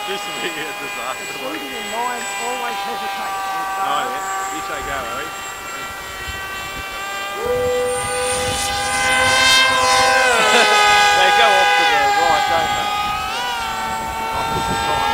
This will be a disaster. Mine always hesitates. Oh yeah, you say go, Harry. They go off to the right, don't they? I'll put some time.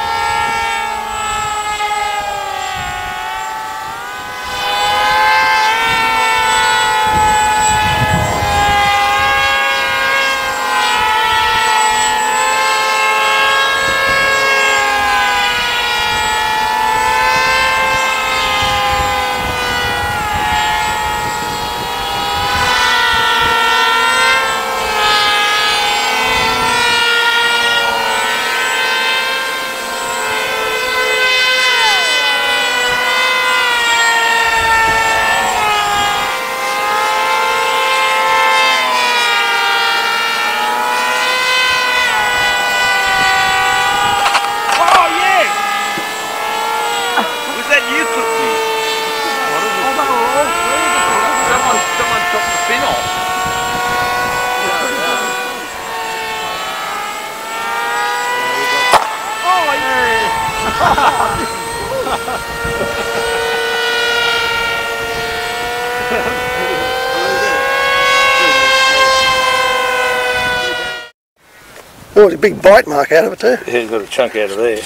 Oh, there's a big bite mark out of it too. Yeah, he's got a chunk out of there.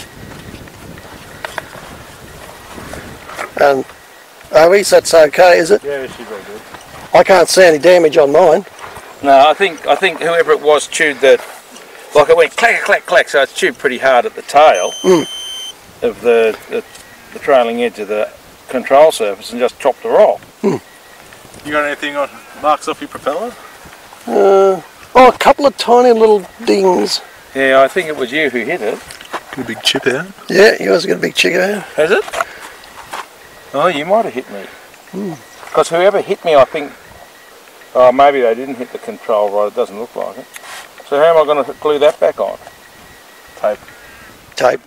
And Owies, that's okay, is it? Yeah, she's very good. I can't see any damage on mine. No, I think whoever it was chewed the, like it went clack clack clack, so it's chewed pretty hard at the tail of the trailing edge of the control surface and just chopped her off. You got anything on marks off your propeller? Oh, a couple of tiny little dings. Yeah, I think it was you who hit it. Got a big chip out? Yeah, yours got a big chick out. Has it? Oh, you might have hit me. Because whoever hit me, I think, oh, maybe they didn't hit the control right, it doesn't look like it. So how am I going to glue that back on? Tape. Tape.